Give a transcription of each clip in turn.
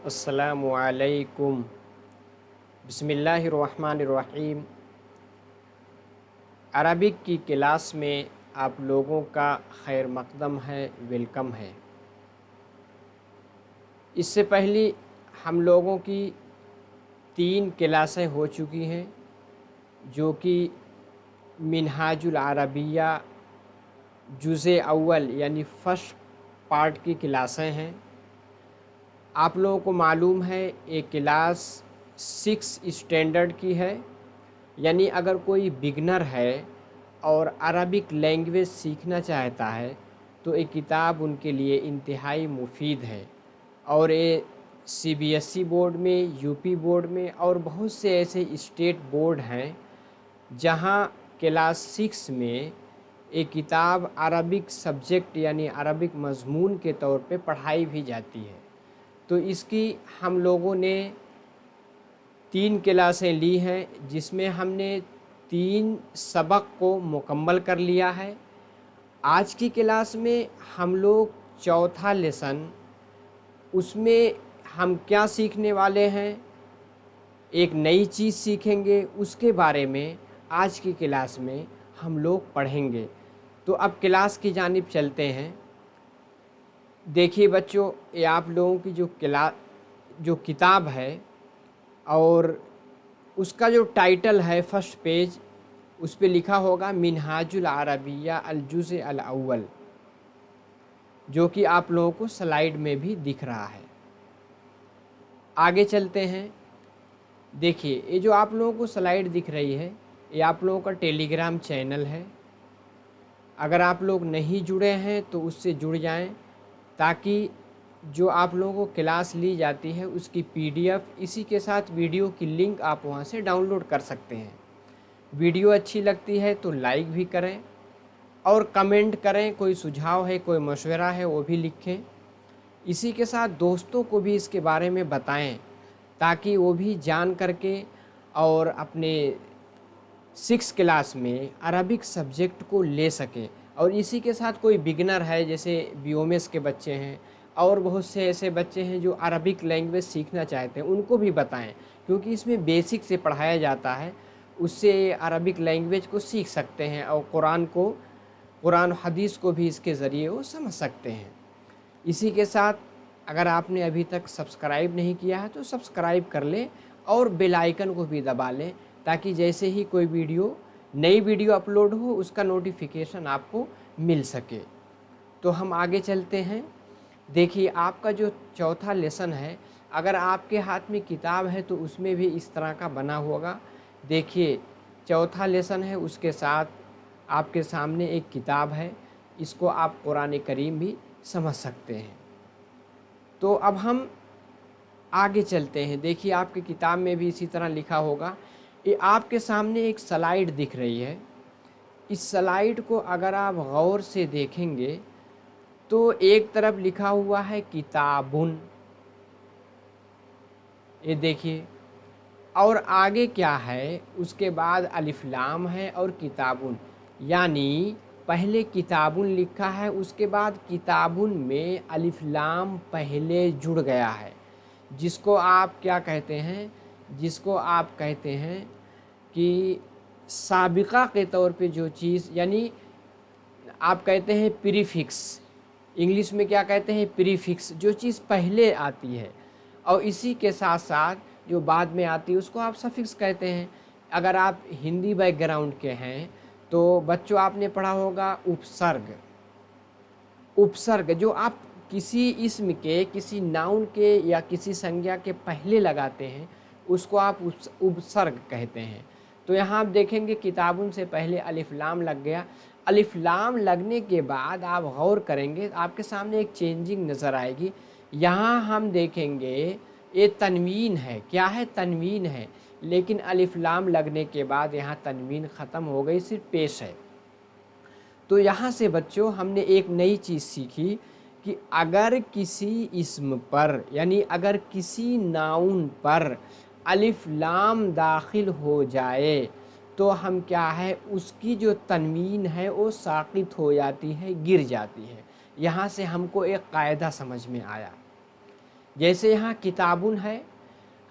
السلام علیکم۔ بسم اللہ الرحمن الرحیم۔ عربک کی کلاس میں آپ لوگوں کا خیر مقدم ہے، ویلکم ہے۔ اس سے پہلے ہم لوگوں کی 3 کلاسیں ہو چکی ہیں، جو کہ منہاج العربیہ جزء اول یعنی فرسٹ پارٹ کی کلاسیں ہیں۔ آپ لوگوں کو معلوم ہے ایک کلاس 6 اسٹینڈرڈ کی ہے، یعنی اگر کوئی بگنر ہے اور عربک لینگویج سیکھنا چاہتا ہے تو یہ کتاب ان کے لیے انتہائی مفید ہے، اور یہ CBSE بورڈ میں، UP بورڈ میں اور بہت سے ایسے اسٹیٹ بورڈ ہیں جہاں کلاس 6 میں یہ کتاب عربک سبجیکٹ یعنی عربک مضمون کے طور پہ پڑھائی بھی جاتی ہے۔ تو اس کی ہم لوگوں نے 3 کلاسیں لی ہیں، جس میں ہم نے 3 سبق کو مکمل کر لیا ہے۔ آج کی کلاس میں ہم لوگ چوتھا لیسن، اس میں ہم کیا سیکھنے والے ہیں، ایک نئی چیز سیکھیں گے، اس کے بارے میں آج کی کلاس میں ہم لوگ پڑھیں گے۔ تو اب کلاس کی جانب چلتے ہیں۔ دیکھیے بچوں، یہ آپ لوگوں کی جو کتاب ہے اور اس کا جو ٹائٹل ہے فرسٹ پیج، اس پہ لکھا ہوگا منہاج العربیہ الجزء الاول، جو کہ آپ لوگوں کو سلائیڈ میں بھی دکھ رہا ہے۔ آگے چلتے ہیں۔ دیکھیے یہ جو آپ لوگوں کو سلائیڈ دکھ رہی ہے، یہ آپ لوگوں کا ٹیلی گرام چینل ہے۔ اگر آپ لوگ نہیں جڑے ہیں تو اس سے جڑ جائیں، تاکہ جو آپ لوگوں کو کلاس لی جاتی ہے اس کی PDF اسی کے ساتھ ویڈیو کی لنک آپ وہاں سے ڈاؤن لوڈ کر سکتے ہیں۔ ویڈیو اچھی لگتی ہے تو لائک بھی کریں اور کمنٹ کریں، کوئی سجھاؤ ہے، کوئی مشورہ ہے وہ بھی لکھیں۔ اسی کے ساتھ دوستوں کو بھی اس کے بارے میں بتائیں، تاکہ وہ بھی جان کر کے اور اپنے 6 کلاس میں عربک سبجیکٹ کو لے سکیں۔ اور اسی کے ساتھ کوئی بگنر ہے، جیسے BOMS کے بچے ہیں اور بہت سے ایسے بچے ہیں جو عربک لینگویج سیکھنا چاہتے ہیں، ان کو بھی بتائیں، کیونکہ اس میں بیسک سے پڑھایا جاتا ہے، اس سے عربک لینگویج کو سیکھ سکتے ہیں اور قرآن و حدیث کو بھی اس کے ذریعے وہ سمجھ سکتے ہیں۔ اسی کے ساتھ اگر آپ نے ابھی تک سبسکرائب نہیں کیا ہے تو سبسکرائب کر لیں اور بیل آئیکن کو بھی دبا لیں، تاکہ جیسے ہی کوئی نئی ویڈیو اپلوڈ ہو اس کا نوٹیفیکیشن آپ کو مل سکے۔ تو ہم آگے چلتے ہیں۔ دیکھیے آپ کا جو چوتھا لیسن ہے، اگر آپ کے ہاتھ میں کتاب ہے تو اس میں بھی اس طرح کا بنا ہوگا۔ دیکھیے چوتھا لیسن ہے، اس کے ساتھ آپ کے سامنے ایک کتاب ہے، اس کو آپ قرآن کریم بھی سمجھ سکتے ہیں۔ تو اب ہم آگے چلتے ہیں۔ دیکھیے آپ کی کتاب میں بھی اسی طرح لکھا ہوگا۔ یہ آپ کے سامنے ایک سلائیڈ دکھ رہی ہے، اس سلائیڈ کو اگر آپ غور سے دیکھیں گے تو ایک طرف لکھا ہوا ہے کتابن، یہ دیکھیے، اور آگے کیا ہے، اس کے بعد الف لام ہے اور کتابن، یعنی پہلے کتابن لکھا ہے، اس کے بعد کتابن میں الف لام پہلے جڑ گیا ہے، جس کو آپ کیا کہتے ہیں، جس کو آپ کہتے ہیں کہ سابقہ کے طور پہ جو چیز، یعنی آپ کہتے ہیں پریفکس، انگلش میں کیا کہتے ہیں پریفکس، جو چیز پہلے آتی ہے اور اسی کے ساتھ ساتھ جو بعد میں آتی ہے اس کو آپ سفکس کہتے ہیں۔ اگر آپ ہندی بیک گراؤنڈ کے ہیں تو بچوں آپ نے پڑھا ہوگا اپسرگ، جو آپ کسی اسم کے، کسی ناؤن کے یا کسی سنجھا کے پہلے لگاتے ہیں اس کو آپ اپسرگ کہتے ہیں۔ تو یہاں آپ دیکھیں گے کتابن سے پہلے الف لام لگ گیا، الف لام لگنے کے بعد آپ غور کریں گے آپ کے سامنے ایک چینجنگ نظر آئے گی۔ یہاں ہم دیکھیں گے یہ تنوین ہے، کیا ہے، تنوین ہے، لیکن الف لام لگنے کے بعد یہاں تنوین ختم ہو گئی، صرف پیش ہے۔ تو یہاں سے بچوں ہم نے ایک نئی چیز سیکھی کہ اگر کسی اسم پر، یعنی اگر کسی ناؤن پر الف لام داخل ہو جائے تو ہم کیا ہے، اس کی جو تنوین ہے وہ ساقط ہو جاتی ہے، گر جاتی ہے۔ یہاں سے ہم کو ایک قاعدہ سمجھ میں آیا۔ جیسے یہاں کتابن ہے،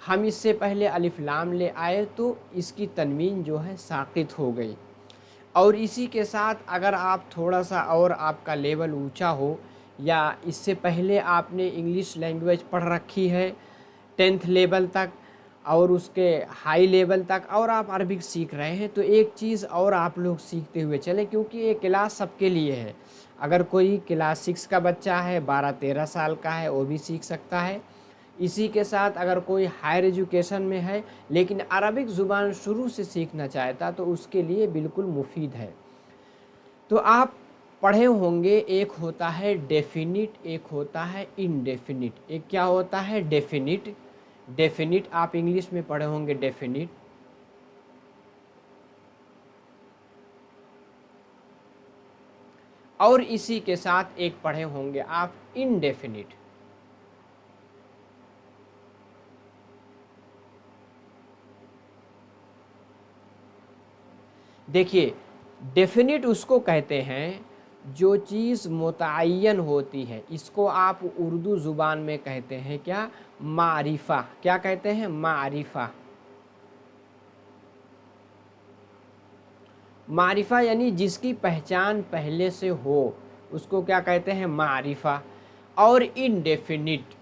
ہم اس سے پہلے الف لام لے آئے تو اس کی تنوین جو ہے ساقط ہو گئی۔ اور اسی کے ساتھ اگر آپ تھوڑا سا اور آپ کا لیول اونچا ہو، یا اس سے پہلے آپ نے انگلش لینگویج پڑھ رکھی ہے 10th لیول تک اور اس کے ہائی لیول تک، اور آپ عربک سیکھ رہے ہیں، تو ایک چیز اور آپ لوگ سیکھتے ہوئے چلیں، کیونکہ یہ کلاس سب کے لیے ہے۔ اگر کوئی کلاس 6 کا بچہ ہے، 12-13 سال کا ہے، وہ بھی سیکھ سکتا ہے۔ اسی کے ساتھ اگر کوئی ہائر ایجوکیشن میں ہے لیکن عربک زبان شروع سے سیکھنا چاہتا تو اس کے لیے بالکل مفید ہے۔ تو آپ پڑھے ہوں گے، ایک ہوتا ہے ڈیفینٹ، ایک ہوتا ہے انڈیفینٹ۔ ایک کیا ہوتا ہے؟ ڈیفینٹ۔ ڈیفینٹ آپ انگلش میں پڑھے ہوں گے ڈیفینٹ، اور اسی کے ساتھ ایک پڑھے ہوں گے آپ انڈیفینٹ۔ دیکھیے، ڈیفینٹ اس کو کہتے ہیں جو چیز متعین ہوتی ہے، اس کو آپ اردو زبان میں کہتے ہیں کیا؟ معرفہ۔ کیا کہتے ہیں؟ معرفہ۔ معرفہ یعنی جس کی پہچان پہلے سے ہو، اس کو کیا کہتے ہیں؟ معرفہ۔ اور انڈیفینٹ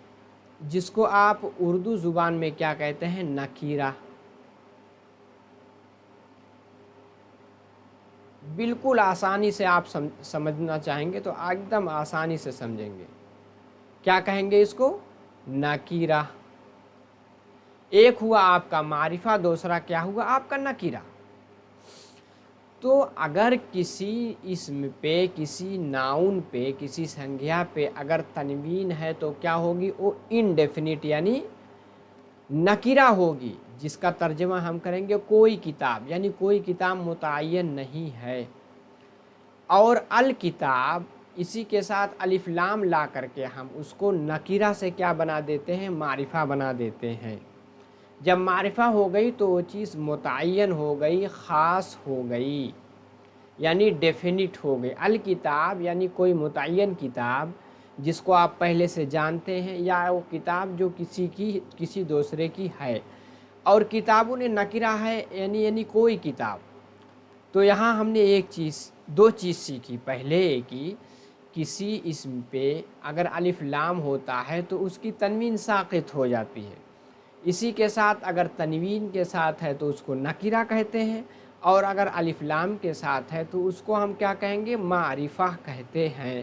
جس کو آپ اردو زبان میں کیا کہتے ہیں؟ نکیرہ۔ بالکل آسانی سے آپ سمجھنا چاہیں گے تو ایک دم آسانی سے سمجھیں گے۔ کیا کہیں گے اس کو؟ نکیرہ۔ ایک ہوا آپ کا معرفہ، دوسرا کیا ہوا آپ کا نکیرہ۔ تو اگر کسی اسم پہ، کسی ناؤن پہ، کسی سنگھیا پہ اگر تنوین ہے تو کیا ہوگی؟ وہ انڈیفینٹ یعنی نکیرہ ہوگی، جس کا ترجمہ ہم کریں گے کوئی کتاب، یعنی کوئی کتاب متعین نہیں ہے۔ اور الکتاب، اسی کے ساتھ الف لام لا کر کے ہم اس کو نکیرہ سے کیا بنا دیتے ہیں؟ معرفہ بنا دیتے ہیں۔ جب معرفہ ہو گئی تو وہ چیز متعین ہو گئی، خاص ہو گئی، یعنی ڈیفینٹ ہو گئی۔ الکتاب یعنی کوئی متعین کتاب جس کو آپ پہلے سے جانتے ہیں، یا وہ کتاب جو کسی دوسرے کی ہے۔ اور کتابوں نے نکیرہ ہے یعنی کوئی کتاب۔ تو یہاں ہم نے دو چیز سیکھی۔ پہلے کی کسی اسم پہ اگر الف لام ہوتا ہے تو اس کی تنوین ساقط ہو جاتی ہے۔ اسی کے ساتھ اگر تنوین کے ساتھ ہے تو اس کو نکیرہ کہتے ہیں، اور اگر الف لام کے ساتھ ہے تو اس کو ہم کیا کہیں گے؟ معرفہ کہتے ہیں۔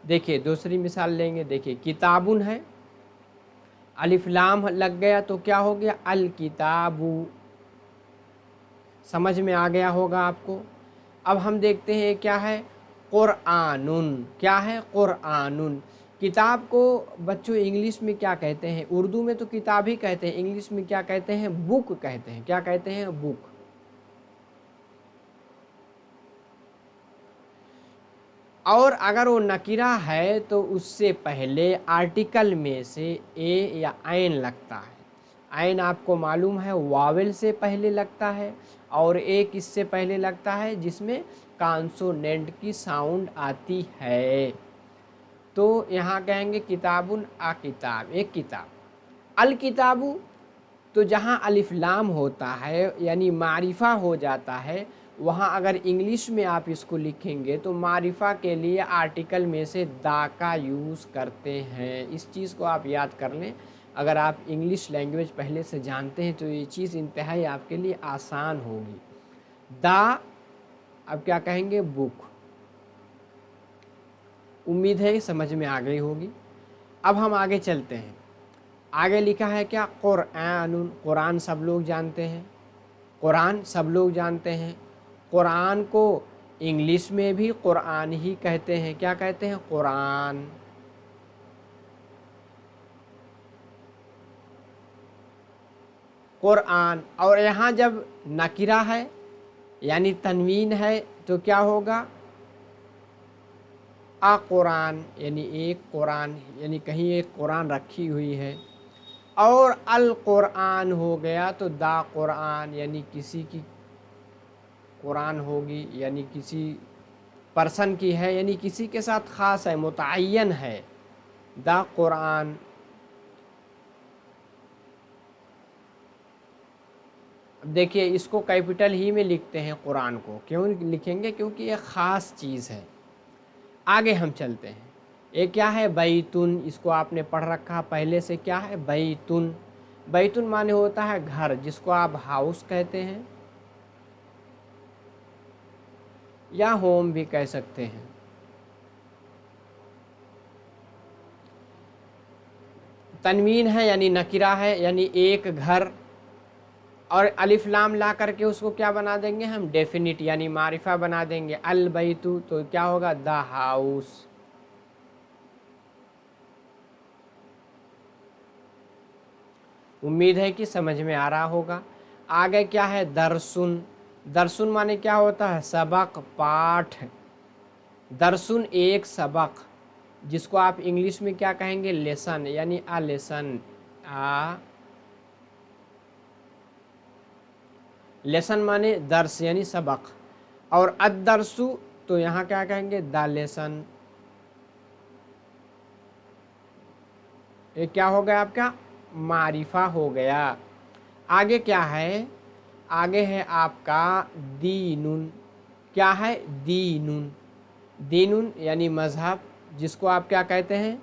دیکھیے دوسری مثال لیں گے۔ دیکھیے کتابن ہے، الف لام لگ گیا تو کیا ہو گیا؟ الکتابو۔ سمجھ میں آ گیا ہوگا آپ کو۔ اب ہم دیکھتے ہیں کیا ہے؟ قرآنن۔ کیا ہے؟ قرآنن۔ کتاب کو بچوں انگلش میں کیا کہتے ہیں؟ اردو میں تو کتاب ہی کہتے ہیں، انگلش میں کیا کہتے ہیں؟ بک کہتے ہیں۔ کیا کہتے ہیں؟ بک۔ اور اگر وہ نکیرہ ہے تو اس سے پہلے آرٹیکل میں سے اے یا عین لگتا ہے۔ عین آپ کو معلوم ہے واول سے پہلے لگتا ہے، اور ایک اس سے پہلے لگتا ہے جس میں کانسوننٹ کی ساؤنڈ آتی ہے۔ تو یہاں کہیں گے کتابن، کتاب، ایک کتاب۔ الکتابو تو جہاں الف لام ہوتا ہے یعنی معرفہ ہو جاتا ہے، وہاں اگر انگلش میں آپ اس کو لکھیں گے تو معرفہ کے لیے آرٹیکل میں سے دا کا یوز کرتے ہیں۔ اس چیز کو آپ یاد کر لیں۔ اگر آپ انگلش لینگویج پہلے سے جانتے ہیں تو یہ چیز انتہائی آپ کے لیے آسان ہوگی۔ دا، اب کیا کہیں گے؟ بک۔ امید ہے سمجھ میں آ گئی ہوگی۔ اب ہم آگے چلتے ہیں۔ آگے لکھا ہے کیا؟ قرآن۔ قرآن سب لوگ جانتے ہیں، قرآن سب لوگ جانتے ہیں۔ قرآن کو انگلش میں بھی قرآن ہی کہتے ہیں۔ کیا کہتے ہیں؟ قرآن۔ قرآن۔ اور یہاں جب نکیرہ ہے یعنی تنوین ہے تو کیا ہوگا؟ قرآن، یعنی ایک قرآن، یعنی کہیں ایک قرآن رکھی ہوئی ہے۔ اور القرآن ہو گیا تو دا قرآن، یعنی کسی کی قرآن ہوگی، یعنی کسی پرسن کی ہے، یعنی کسی کے ساتھ خاص ہے، متعین ہے۔ The Quran. अब देखिए इसको कैपिटल ही में लिखते हैं कुरान को, क्यों लिखेंगे? क्योंकि ये ख़ास चीज़ है। आगे हम चलते हैं। ये क्या है? बैतुन, इसको आपने पढ़ रखा पहले से। क्या है? बैतुन। बैतुन माने होता है घर, जिसको आप हाउस कहते हैं या होम भी कह सकते हैं। तनवीन है यानी नकिरा है, यानी एक घर, और अलिफ लाम ला करके उसको क्या बना देंगे हम? डेफिनिट यानी मारिफा बना देंगे। अल बैतु तो क्या होगा? The house. उम्मीद है कि समझ में आ रहा होगा। आगे क्या है? दरसुन। दरसुन माने क्या होता है? सबक, पाठ। दरसुन एक सबक, जिसको आप इंग्लिश में क्या कहेंगे? लेसन, यानी आ लेसन। आ लेसन माने दर्स यानी सबक, और अदरसु तो यहाँ क्या कहेंगे? The lesson. ये क्या हो गया आपका? मारिफा हो गया। आगे क्या है? आगे है आपका दीनुन। क्या है? दीनुन। दीनुन यानी मज़हब, जिसको आप क्या कहते हैं?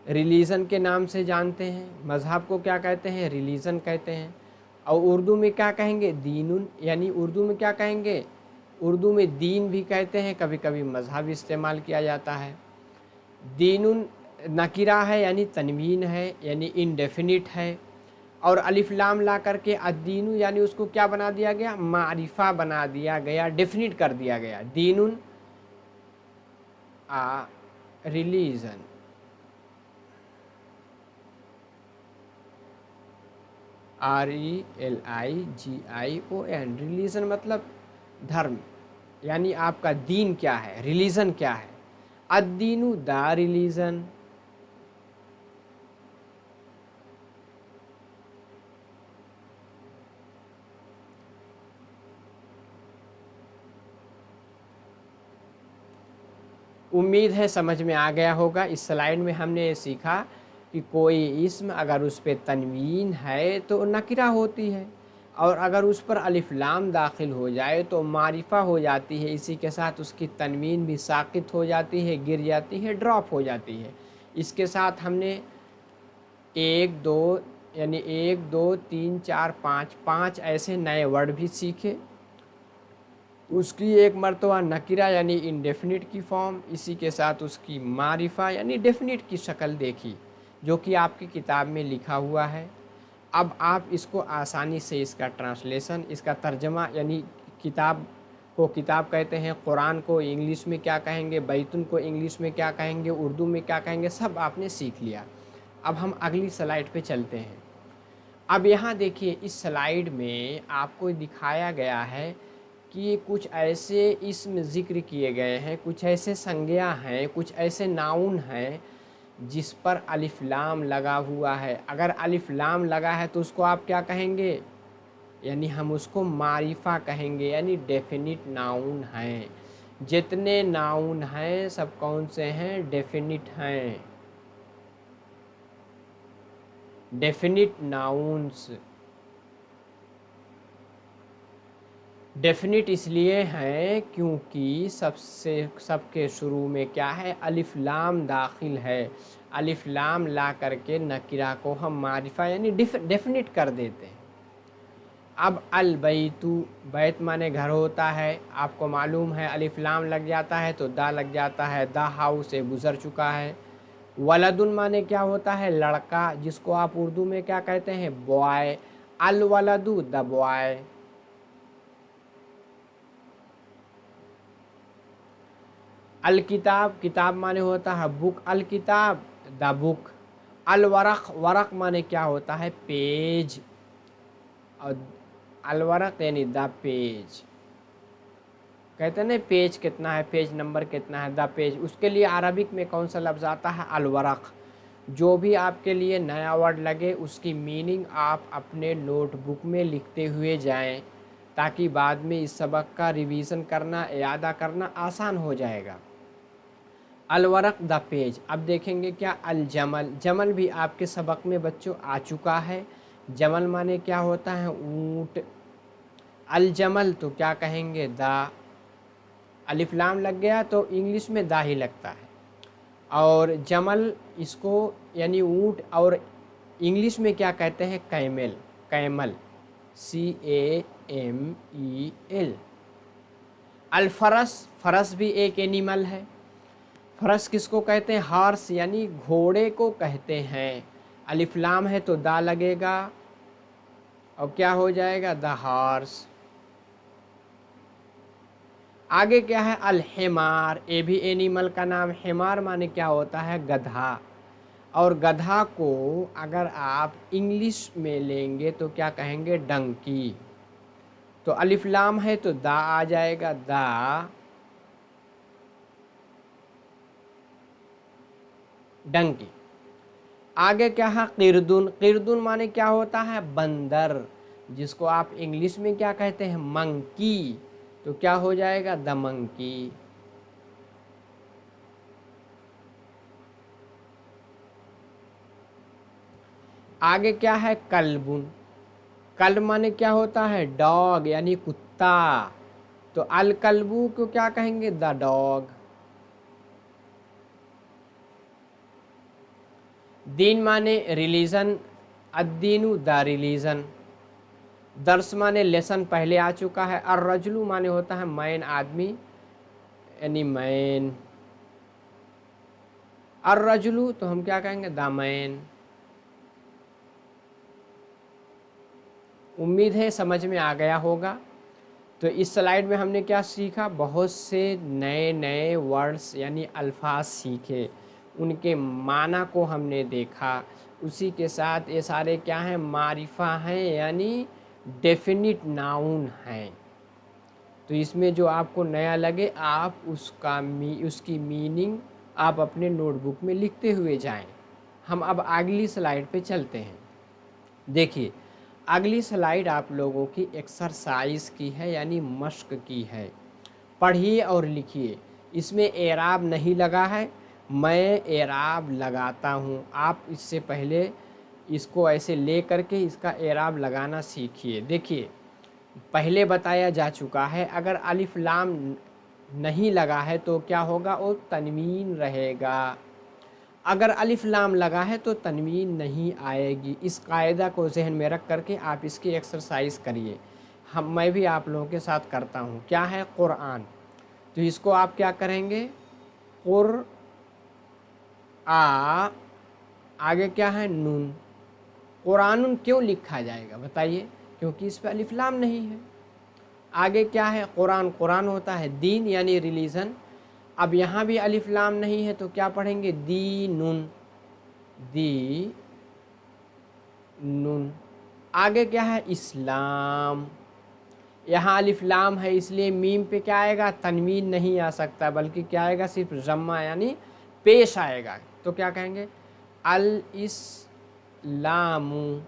रिलीजन के नाम से जानते हैं। मज़हब को क्या कहते हैं? रिलीजन कहते हैं। और उर्दू में क्या कहेंगे? दीनुन, यानी उर्दू में क्या कहेंगे? उर्दू में दीन भी कहते हैं, कभी कभी मज़हब इस्तेमाल किया जाता है। दीनुन नकीरा है यानी तनवीन है, यानी इनडेफिनिट है, और अलिफ लाम ला करके अदीनु यानी उसको क्या बना दिया गया? मारिफा बना दिया गया, डेफिनिट कर दिया गया। दीनुन आ रिलीजन। RELIGION, रिलीजन मतलब धर्म, यानी आपका दीन क्या है, रिलीजन क्या है? अद्दीनु द रिलीजन। उम्मीद है समझ में आ गया होगा। इस स्लाइड में हमने ये सीखा कि कोई इस्म अगर उस पर तनवीन है तो नकिरा होती है, और अगर उस पर अलिफ लाम दाखिल हो जाए तो मारिफा हो जाती है। इसी के साथ उसकी तनवीन भी साकित हो जाती है, गिर जाती है, ड्रॉप हो जाती है। इसके साथ हमने एक दो यानी एक दो तीन चार पाँच, पाँच ऐसे नए वर्ड भी सीखे। उसकी एक मर्तबा नकिरा यानी इनडेफिनिट की फॉर्म, इसी के साथ उसकी मारिफा यानी डेफिनिट की शक्ल देखी, जो कि आपकी किताब में लिखा हुआ है। अब आप इसको आसानी से इसका ट्रांसलेशन, इसका तर्जमा, यानी किताब को किताब कहते हैं, कुरान को इंग्लिश में क्या कहेंगे, बैतुन को इंग्लिश में क्या कहेंगे, उर्दू में क्या कहेंगे, सब आपने सीख लिया। अब हम अगली स्लाइड पे चलते हैं। अब यहाँ देखिए इस स्लाइड में आपको दिखाया गया है कि कुछ ऐसे इसम ज़िक्र किए गए हैं, कुछ ऐसे संज्ञा हैं, कुछ ऐसे नाउन हैं जिस पर अलिफ लाम लगा हुआ है। अगर अलिफ लाम लगा है तो उसको आप क्या कहेंगे? यानी हम उसको मारिफा कहेंगे, यानी डेफिनिट नाउन हैं। जितने नाउन हैं सब कौन से हैं? डेफिनिट हैं, डेफिनिट नाउन्स। डेफिनिट इसलिए हैं क्योंकि सबके शुरू में क्या है? अलिफ लाम दाखिल है। अलिफ लाम ला करके नकिरा को हम मारिफा यानी डेफिनिट कर देते हैं। अब अल बैतु, बैत माने घर होता है, आपको मालूम है अलिफ लाम लग जाता है तो दा लग जाता है, दा हाउस से गुज़र चुका है। वलदुन माने क्या होता है? लड़का, जिसको आप उर्दू में क्या कहते हैं? बॉय। अल वलदु द बॉय। अल किताब, किताब माने होता है बुक, अल किताब द बुक। अल वरक, वरक माने क्या होता है? पेज, और अल वरक यानी द पेज। कहते हैं ना पेज कितना है, पेज नंबर कितना है, द पेज। उसके लिए अरबिक में कौन सा लफ्ज़ आता है? अल वरक। जो भी आपके लिए नया वर्ड लगे उसकी मीनिंग आप अपने नोटबुक में लिखते हुए जाएं, ताकि बाद में इस सबक का रिवीज़न करना, यादा करना आसान हो जाएगा। अलवरक द पेज। अब देखेंगे क्या अलजमल, जमल भी आपके सबक में बच्चों आ चुका है। जमल माने क्या होता है, ऊँट। अलजमल तो क्या कहेंगे, दा। अलिफ लाम लग गया तो इंग्लिश में दा ही लगता है। और जमल इसको यानी ऊँट, और इंग्लिश में क्या कहते हैं, कैमल। Camel CAMEL। अल्फरस, फरस भी एक एनिमल है। फरस किसको कहते हैं, हॉर्स यानी घोड़े को कहते हैं। अलिफ लाम है तो दा लगेगा और क्या हो जाएगा, द हॉर्स। आगे क्या है, अलहिमार, ये भी एनिमल का नाम। हिमार माने क्या होता है, गधा। और गधा को अगर आप इंग्लिश में लेंगे तो क्या कहेंगे, डंकी। तो अलिफ लाम है तो दा आ जाएगा, दा। डंकी। आगे क्या है, किरदुन। किरदुन माने क्या होता है, बंदर, जिसको आप इंग्लिश में क्या कहते हैं, मंकी। तो क्या हो जाएगा, द मंकी। आगे क्या है, कल्बुन। कल्ब माने क्या होता है, डॉग यानी कुत्ता। तो अल कल्बू को क्या कहेंगे, द डॉग। दीन माने रिलीजन, अद्दीनु द रिलीजन। दर्स माने लेसन, पहले आ चुका है। और रजलू माने होता है मैन, आदमी यानी मैन। और रजलू तो हम क्या कहेंगे, द मैन। उम्मीद है समझ में आ गया होगा। तो इस स्लाइड में हमने क्या सीखा, बहुत से नए नए वर्ड्स यानी अल्फाज सीखे, उनके माना को हमने देखा। उसी के साथ ये सारे क्या हैं, मारिफा हैं यानी डेफिनिट नाउन हैं। तो इसमें जो आपको नया लगे आप उसकी मीनिंग आप अपने नोटबुक में लिखते हुए जाएं। हम अब अगली स्लाइड पे चलते हैं। देखिए अगली स्लाइड आप लोगों की एक्सरसाइज की है यानी मश्क की है। पढ़िए और लिखिए। इसमें एराब नहीं लगा है, मैं एराब लगाता हूँ। आप इससे पहले इसको ऐसे ले करके इसका एराब लगाना सीखिए। देखिए पहले बताया जा चुका है, अगर अलिफ लाम नहीं लगा है तो क्या होगा, वो तनवीन रहेगा। अगर अलिफ लाम लगा है तो तनवीन नहीं आएगी। इस कायदा को जहन में रख करके आप इसकी एक्सरसाइज करिए। मैं भी आप लोगों के साथ करता हूँ। क्या है, कुरान। तो इसको आप क्या करेंगे, कुर आ, आगे क्या है, नून। कुरानुन क्यों लिखा जाएगा बताइए, क्योंकि इस पर अलिफ लाम नहीं है। आगे क्या है, कुरान। कुरान होता है दीन यानी रिलीजन। अब यहाँ भी अलिफ लाम नहीं है तो क्या पढ़ेंगे, दीनुन। दी नून। आगे क्या है, इस्लाम। यहाँ अलिफ लाम है इसलिए मीम पे क्या आएगा, तनवीन नहीं आ सकता, बल्कि क्या आएगा, सिर्फ जम्मा यानी पेश आएगा। तो क्या कहेंगे, अल इस्लामु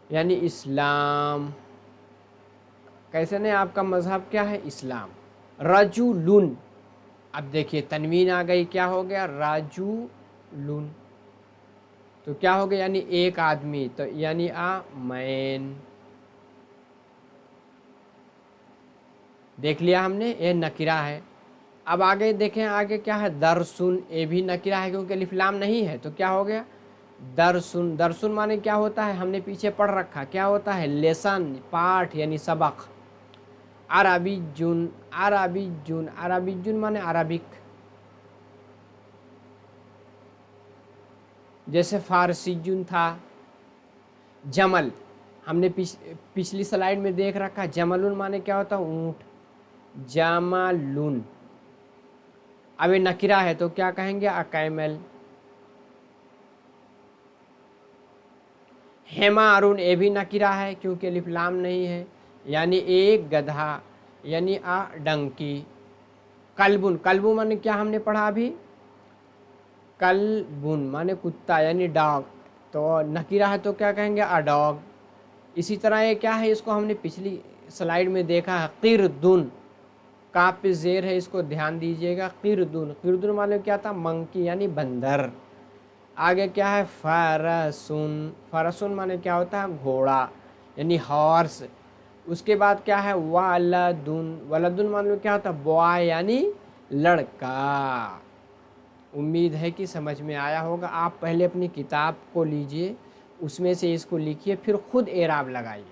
यानी इस्लाम। कैसे ने, आपका मजहब क्या है, इस्लाम। रजुलुन, अब देखिए तनवीन आ गई, क्या हो गया, राजुलुन। तो क्या हो गया, यानी एक आदमी, तो यानी मैन। देख लिया हमने, ये नकिरा है। अब आगे देखें, आगे क्या है, दरसुन। ये भी नकिरा है क्योंकि अलिफ लाम नहीं है। तो क्या हो गया, दरसुन। दरसुन माने क्या होता है, हमने पीछे पढ़ रखा, क्या होता है, लेसन, पाठ यानी सबक। अरबी जुन, अरबी जुन, अरबी जुन माने अरबिक। जैसे फारसी जुन था। जमल, हमने पिछली स्लाइड में देख रखा, जमलुन माने क्या होता है, ऊँट। जमालुन। अब ये नकिरा है तो क्या कहेंगे, अकैमल। हेमारुन, ये भी नकिरा है क्योंकि अलिफ लाम नहीं है, यानी एक गधा यानी डंकी। कल्बुन, कल्बुन माने क्या हमने पढ़ा अभी, कल्बुन माने कुत्ता यानी डॉग। तो नकिरा है तो क्या कहेंगे, डॉग। इसी तरह ये क्या है, इसको हमने पिछली स्लाइड में देखा है, किरदुन। काफ पे ज़ेर है, इसको ध्यान दीजिएगा। क़िरदुन, क़िरदुन मालूम क्या था, मंकी यानी बंदर। आगे क्या है, फ़रसुन, फ़रसुन माने क्या होता है, घोड़ा यानी हॉर्स। उसके बाद क्या है, वलदुन, वलदुन मालूम क्या होता है, बॉय यानी लड़का। उम्मीद है कि समझ में आया होगा। आप पहले अपनी किताब को लीजिए, उसमें से इसको लिखिए, फिर खुद एराब लगाइए।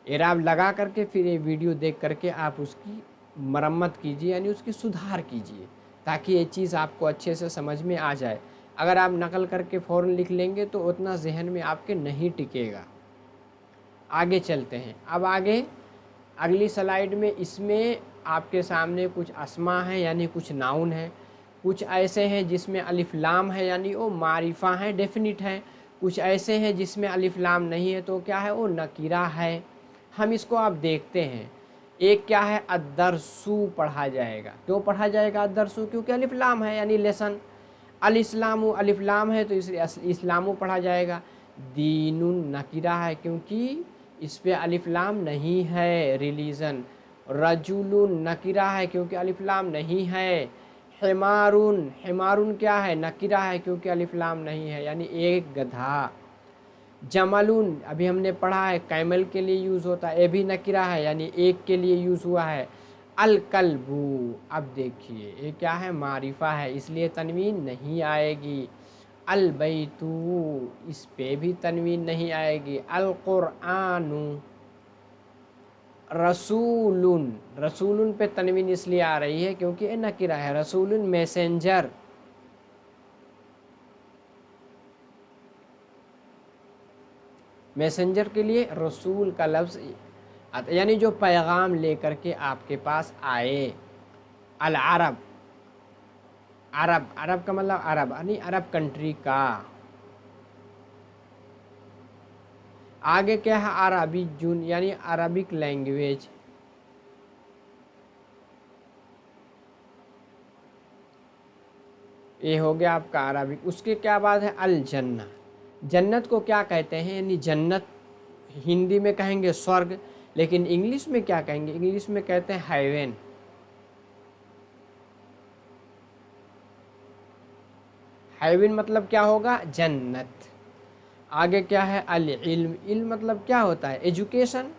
एराब लगा करके फिर ये वीडियो देख करके आप उसकी मरम्मत कीजिए, यानी उसकी सुधार कीजिए, ताकि ये चीज़ आपको अच्छे से समझ में आ जाए। अगर आप नकल करके फ़ौरन लिख लेंगे तो उतना जहन में आपके नहीं टिकेगा। आगे चलते हैं। अब आगे अगली स्लाइड में इसमें आपके सामने कुछ अस्मा है, यानी कुछ नाउन है। कुछ ऐसे हैं जिसमें अलिफ लाम है, यानी वो मारिफा है, डेफिनिट है। कुछ ऐसे हैं जिसमें अलिफ लाम नहीं है, तो क्या है, वो नकीरा है। हम इसको आप देखते हैं। एक क्या है, अद्दरसु पढ़ा जाएगा। क्यों पढ़ा जाएगा अद्दरसु, क्योंकि अलिफ लाम है, यानी लेसन। अल इस्लामु, अलिफ लाम है तो इसलिए इस्लामु पढ़ा जाएगा। दीनुन नकीरा है, क्योंकि इस पे अलिफ लाम नहीं है, रिलीजन। रजुलुन नकीरा है, क्योंकि अलिफ लाम नहीं है। हिमारुन, हिमारुन क्या है, नकीरा है, क्योंकि अलिफ लाम नहीं है, यानी एक गधा। जमलुन अभी हमने पढ़ा है, कैमल के लिए यूज़ होता है, ये भी नकीरा है, यानी एक के लिए यूज़ हुआ है। अल कल्बू, अब देखिए ये क्या है, मारिफा है, इसलिए तनवीन नहीं आएगी। अल बैतू, इस पे भी तनवीन नहीं आएगी। अल कुरआनु, रसूलुन, रसूलुन पे तनवीन इसलिए आ रही है क्योंकि ये नकीरा है। रसूलुन मैसेंजर। मैसेंजर के लिए रसूल का लफ्ज़ आता, यानी जो पैगाम लेकर के आपके पास आए। अल अरब, अरब, अरब का मतलब अरब यानी अरब कंट्री का। आगे क्या है, अरबी जुन, यानी अरबिक लैंग्वेज। ये हो गया आपका अरबिक। उसके क्या बाद है, अल जन्ना, जन्नत को क्या कहते हैं, यानी जन्नत हिंदी में कहेंगे स्वर्ग, लेकिन इंग्लिश में क्या कहेंगे, इंग्लिश में कहते हैं हेवन। हेवन मतलब क्या होगा, जन्नत। आगे क्या है, अल इल्म, इल्म मतलब क्या होता है, एजुकेशन,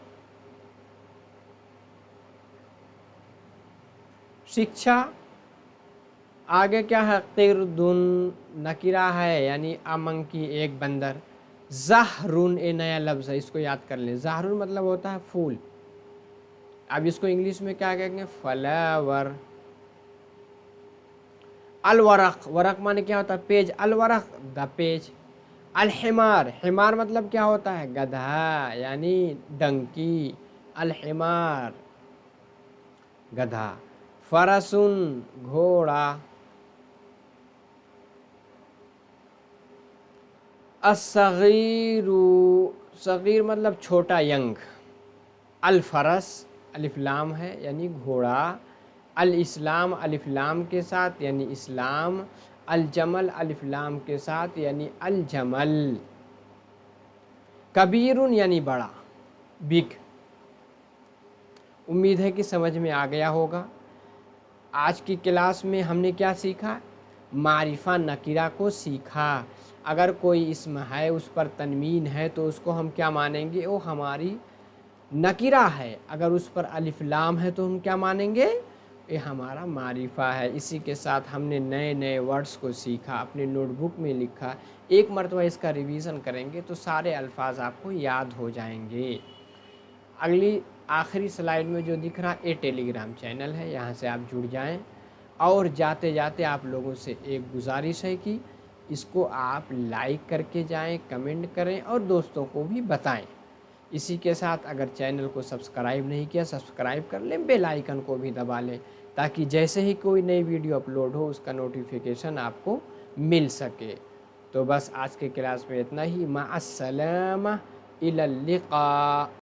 शिक्षा। आगे क्या है, क़िरदुन नकीरा है, यानी अमंकी एक बंदर। ज़हरुन ए नया लफ्ज़ है, इसको याद कर लें। ज़हरुन मतलब होता है फूल। अब इसको इंग्लिश में क्या कहेंगे, फ्लावर। अल वरक, वरक माने क्या होता है, पेज। अल वरक द पेज। अल हिमार, हिमार मतलब क्या होता है, गधा, यानी डंकी। अल हिमार गधा। फरसुन घोड़ा। असगीरु, सगीर मतलब छोटा, यंग। अल फरस अलिफ लाम है, यानी घोड़ा। अल इस्लाम अलिफ लाम के साथ, यानी इस्लाम। अल जमल अलिफ लाम के साथ, यानी अल जमल। कबीरुन यानी बड़ा, बिग। उम्मीद है कि समझ में आ गया होगा। आज की क्लास में हमने क्या सीखा, मारिफा नकीरा को सीखा। अगर कोई इसम है, उस पर तनवीन है, तो उसको हम क्या मानेंगे, वो हमारी नकीरा है। अगर उस पर अलिफ लाम है तो हम क्या मानेंगे, ये हमारा मारिफा है। इसी के साथ हमने नए नए वर्ड्स को सीखा, अपने नोटबुक में लिखा। एक मरतबा इसका रिवीजन करेंगे तो सारे अल्फाज आपको याद हो जाएंगे। अगली आखिरी स्लाइड में जो दिख रहा है, ये टेलीग्राम चैनल है, यहाँ से आप जुड़ जाएं। और जाते जाते आप लोगों से एक गुजारिश है कि इसको आप लाइक करके जाएं, कमेंट करें और दोस्तों को भी बताएं। इसी के साथ अगर चैनल को सब्सक्राइब नहीं किया, सब्सक्राइब कर लें, बेल आइकन को भी दबा लें, ताकि जैसे ही कोई नई वीडियो अपलोड हो उसका नोटिफिकेशन आपको मिल सके। तो बस आज के क्लास में इतना ही। मा अस्सलामा, इलल लिक़ा।